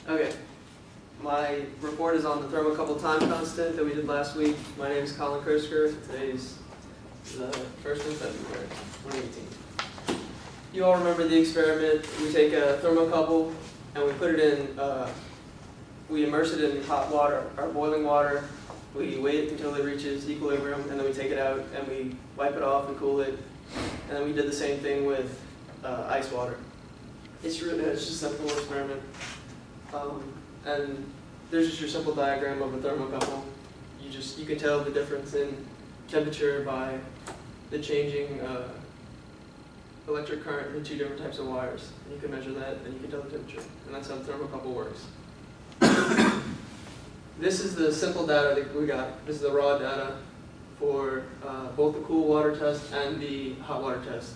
Okay, my report is on the thermocouple time constant that we did last week. My name is Colin Kersker. Today's the 1st of February, 2018. You all remember the experiment. We take a thermocouple and we put it in, we immerse it in hot water, or boiling water. We wait until it reaches equilibrium, and then we take it out and we wipe it off and cool it. And then we did the same thing with ice water. It's just a simple experiment. And there's just your simple diagram of a thermocouple. You can tell the difference in temperature by the changing electric current in 2 different types of wires. And you can measure that, and you can tell the temperature. And that's how the thermocouple works. This is the simple data that we got. This is the raw data for both the cool water test and the hot water test.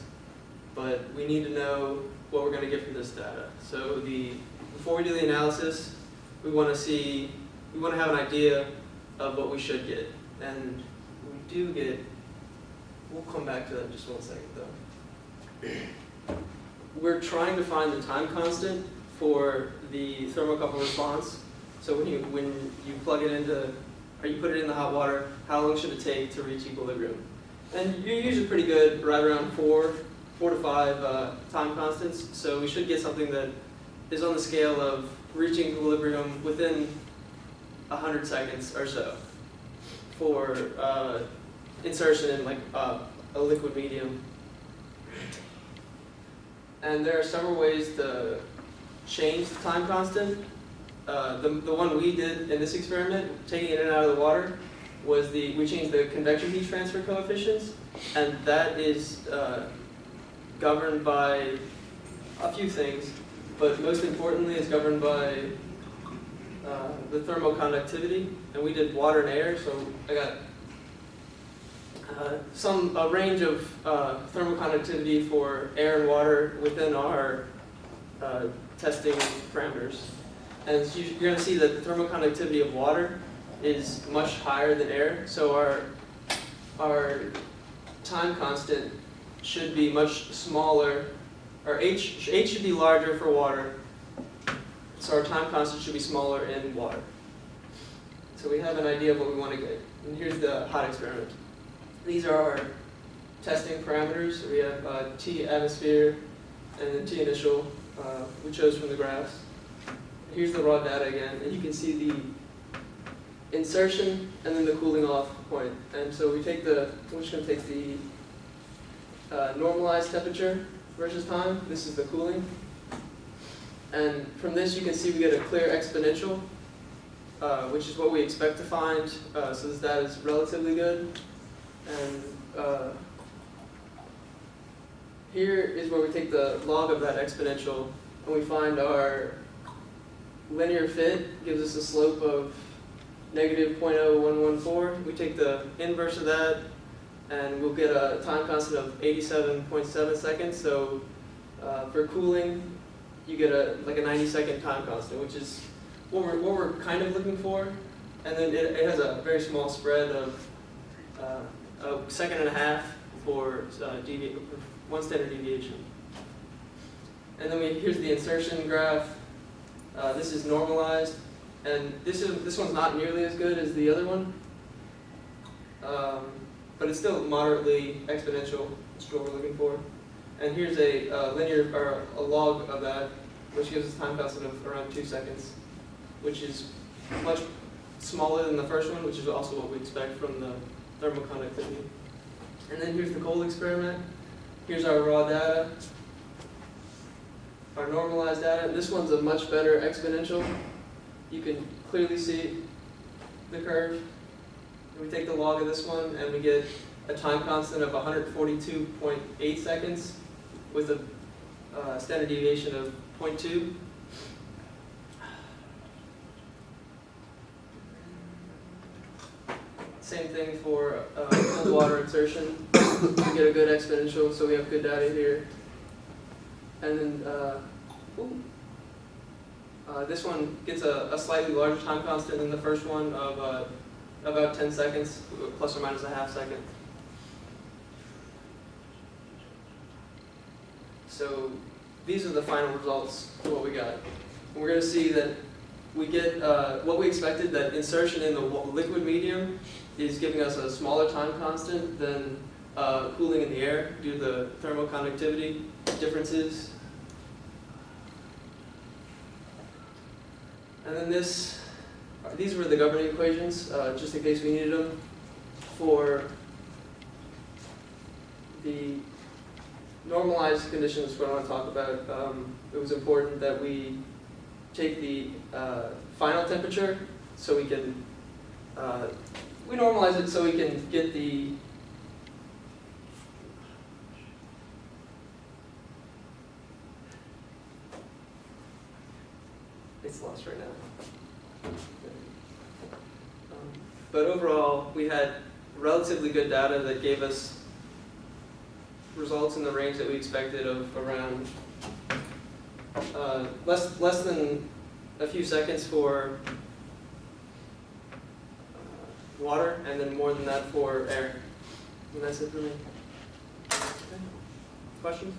But we need to know what we're going to get from this data. So before we do the analysis, we want to have an idea of what we should get. And we do get, we'll come back to that in just 1 second though. We're trying to find the time constant for the thermocouple response. So when you plug it into, or you put it in the hot water, how long should it take to reach equilibrium? And you're usually pretty good, right around 4 to 5 time constants. So we should get something that is on the scale of reaching equilibrium within 100 seconds or so for insertion in like a liquid medium. And there are several ways to change the time constant. The one we did in this experiment, taking it in and out of the water, was we changed the convection heat transfer coefficients, and that is governed by a few things, but most importantly it's governed by the thermoconductivity, and we did water and air, so I got a range of thermoconductivity for air and water within our testing parameters. And so you're going to see that the thermoconductivity of water is much higher than air, so our time constant should be much smaller, or H should be larger for water, so our time constant should be smaller in water. So we have an idea of what we want to get. And here's the hot experiment. These are our testing parameters. We have T atmosphere and then T initial, we chose from the graphs. Here's the raw data again, and you can see the insertion and then the cooling off point. And so we're just going to take the normalized temperature versus time. This is the cooling. And from this you can see we get a clear exponential, which is what we expect to find. So this data is relatively good. And here is where we take the log of that exponential, and we find our linear fit gives us a slope of negative 0.0114. We take the inverse of that, and we'll get a time constant of 87.7 seconds. So for cooling, you get like a 90-second time constant, which is what we're kind of looking for. And then it has a very small spread of a second and a half for 1 standard deviation. And then here's the insertion graph. This is normalized, and this one's not nearly as good as the other one, but it's still moderately exponential, which is what we're looking for. And here's a linear, or a log of that, which gives us a time constant of around 2 seconds, which is much smaller than the first one, which is also what we expect from the thermoconductivity. And then here's the cold experiment. Here's our raw data, our normalized data. This one's a much better exponential. You can clearly see the curve. And we take the log of this one, and we get a time constant of 142.8 seconds with a standard deviation of 0.2. Same thing for cold water insertion. We get a good exponential, so we have good data here. And then this one gets a slightly larger time constant than the first one of about 10 seconds, plus or minus a half second. So these are the final results of what we got. And we're going to see that we get what we expected, that insertion in the liquid medium is giving us a smaller time constant than cooling in the air due to the thermoconductivity differences. And then these were the governing equations, just in case we needed them. For the normalized conditions, what I want to talk about, it was important that we take the final temperature, so we can, we normalize it so we can get the it's lost right now. But overall, we had relatively good data that gave us results in the range that we expected of around less than a few seconds for water, and then more than that for air. And that's it for me. Okay. Questions?